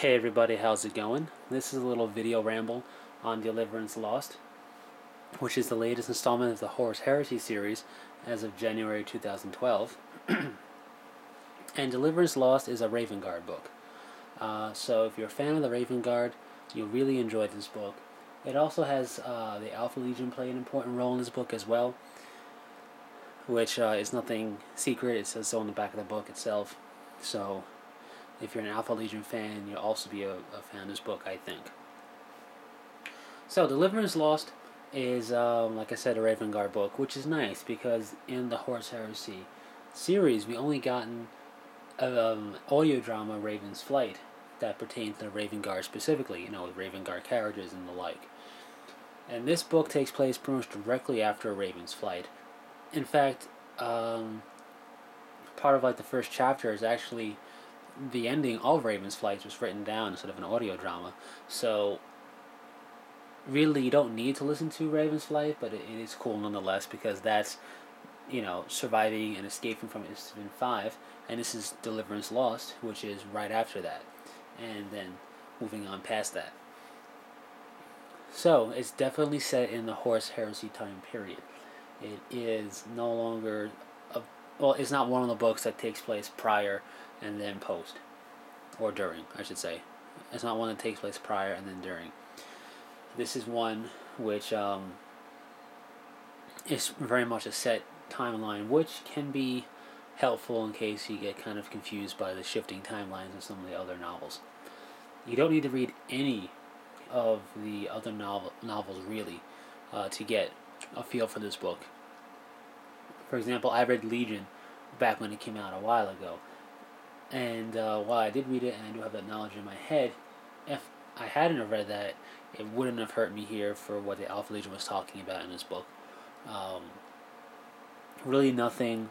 Hey everybody, how's it going? This is a little video ramble on Deliverance Lost, which is the latest installment of the Horus Heresy series as of January 2012. And Deliverance Lost is a Raven Guard book. So if you're a fan of the Raven Guard, you'll really enjoy this book. It also has the Alpha Legion play an important role in this book as well, which is nothing secret. It says so on the back of the book itself. So if you're an Alpha Legion fan, you'll also be a fan of this book, I think. So, Deliverance Lost is, like I said, a Raven Guard book, which is nice because in the Horus Heresy series, we only gotten audio drama Raven's Flight that pertains to Raven Guard specifically, with Raven Guard characters and the like. And this book takes place pretty much directly after Raven's Flight. In fact, part of the first chapter is actually the ending of Raven's Flight was written down instead of an audio drama. So really you don't need to listen to Raven's Flight, but it is cool nonetheless because that's, surviving and escaping from Incident 5, and this is Deliverance Lost, which is right after that, and then moving on past that. So it's definitely set in the Horus Heresy time period. It is no longer it's not one of the books that takes place prior and then post, or during, I should say. It's not one that takes place prior and then during. This is one which is very much a set timeline, which can be helpful in case you get kind of confused by the shifting timelines of some of the other novels. You don't need to read any of the other novels really to get a feel for this book. For example, I read Legion back when it came out a while ago, and while I did read it and I do have that knowledge in my head, if I hadn't have read that, it wouldn't have hurt me here for what the Alpha Legion was talking about in this book. Really nothing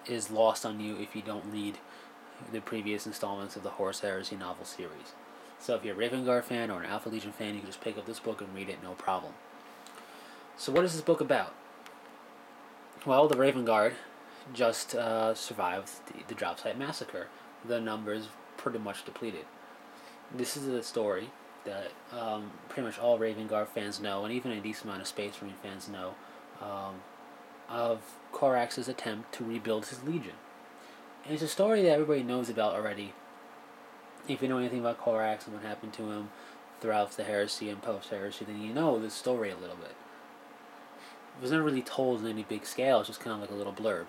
is lost on you if you don't read the previous installments of the Horus Heresy novel series. So if you're a Raven Guard fan or an Alpha Legion fan, you can just pick up this book and read it, no problem. So what is this book about? Well, the Raven Guard just survived the drop site massacre. The numbers pretty much depleted. This is a story that pretty much all Raven Guard fans know, and even a decent amount of Space Marine fans know, of Corax's attempt to rebuild his legion. And it's a story that everybody knows about already. If you know anything about Corax and what happened to him throughout the Heresy and post-Heresy, then you know this story a little bit. It was never really told in any big scale, it's just kind of like a little blurb.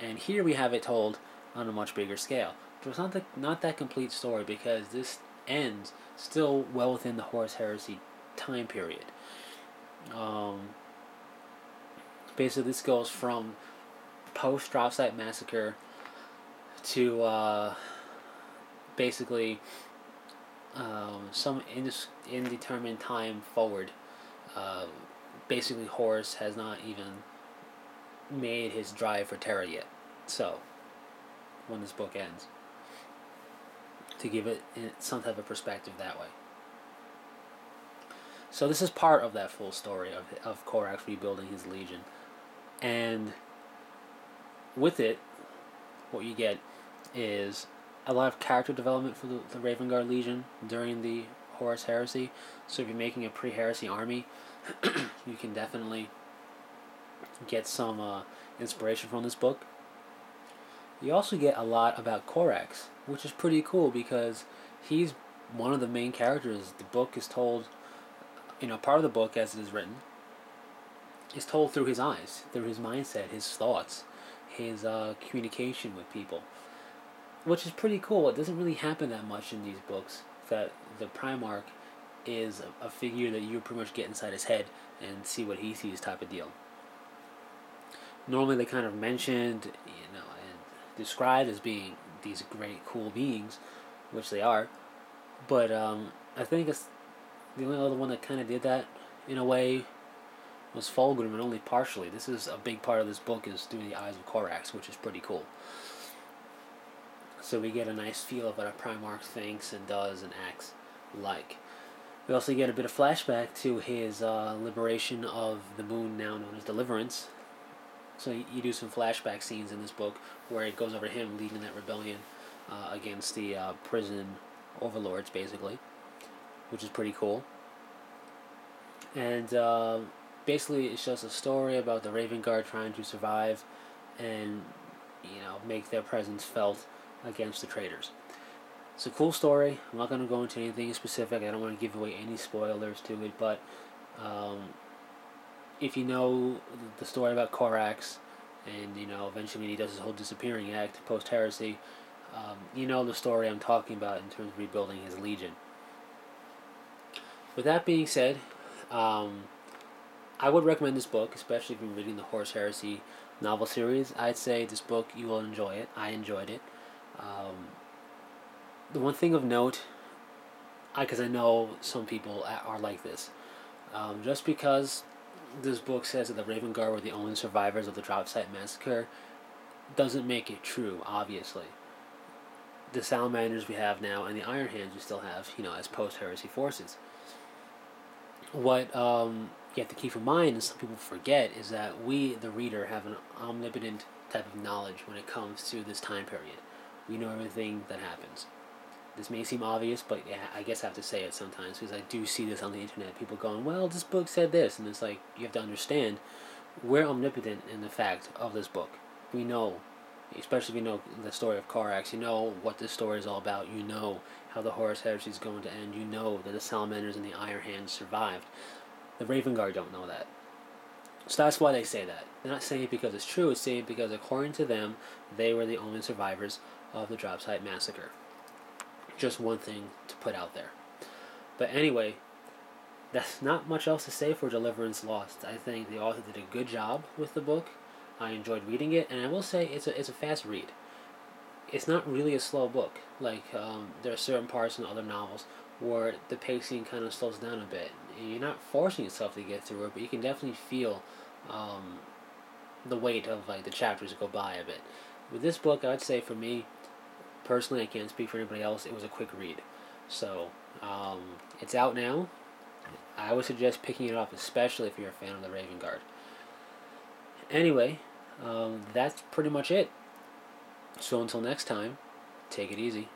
And here we have it told on a much bigger scale. But it's not that complete story because this ends still well within the Horus Heresy time period. Basically, this goes from post-drop site massacre to basically some indeterminate time forward. Basically, Horus has not even made his drive for Terra yet. So, when this book ends, to give it some type of perspective that way. So this is part of that full story of Corax rebuilding his legion. And with it, what you get is a lot of character development for the Raven Guard Legion during the Horus Heresy. So if you're making a pre-Heresy army, you can definitely get some inspiration from this book. You also get a lot about Corax, which is pretty cool because he's one of the main characters. The book is told, part of the book as it is written, is told through his eyes, through his mindset, his thoughts, his communication with people, which is pretty cool. It doesn't really happen that much in these books, that the Primarch is a figure that you pretty much get inside his head and see what he sees type of deal. Normally they kind of mentioned, and described as being these great, cool beings, which they are, but I think it's the only other one that kind of did that in a way was Fulgrim, and only partially. This is a big part of this book is through the eyes of Corax, which is pretty cool. So we get a nice feel of what a Primarch thinks and does and acts like. We also get a bit of flashback to his liberation of the moon now known as Deliverance. So you do some flashback scenes in this book where it goes over him leading that rebellion against the prison overlords, basically, which is pretty cool. And basically, it's just a story about the Raven Guard trying to survive and, make their presence felt against the traitors. It's a cool story. I'm not going to go into anything specific. I don't want to give away any spoilers to it, but um, if you know the story about Korax, and eventually when he does his whole disappearing act post heresy, you know the story I'm talking about in terms of rebuilding his legion. With that being said, I would recommend this book, especially if you're reading the Horus Heresy novel series. I'd say this book, you will enjoy it. I enjoyed it. The one thing of note, because I know some people are like this, just because this book says that the Raven Guard were the only survivors of the drop site massacre doesn't make it true, obviously. The Salamanders we have now and the Iron Hands we still have, as post-heresy forces. What you have to keep in mind, and some people forget, is that we, the reader, have an omnipotent type of knowledge when it comes to this time period. We know everything that happens. This may seem obvious, but yeah, I guess I have to say it sometimes, because I do see this on the internet. People going, well, this book said this, and it's like, you have to understand, we're omnipotent in the fact of this book. We know, especially if you know the story of Korax, you know what this story is all about, you know how the Horus Heresy is going to end, you know that the Salamanders and the Iron Hands survived. The Raven Guard don't know that. So that's why they say that. They're not saying it because it's true, it's saying it because according to them, they were the only survivors of the drop site massacre. Just one thing to put out there. But anyway, that's not much else to say for Deliverance Lost. I think the author did a good job with the book. I enjoyed reading it, and I will say it's a fast read. It's not really a slow book. Like, there are certain parts in other novels where the pacing kind of slows down a bit. You're not forcing yourself to get through it, but you can definitely feel the weight of the chapters go by a bit. With this book, I'd say for me, personally, I can't speak for anybody else, it was a quick read. So, it's out now. I would suggest picking it up, especially if you're a fan of the Raven Guard. Anyway, that's pretty much it. So until next time, take it easy.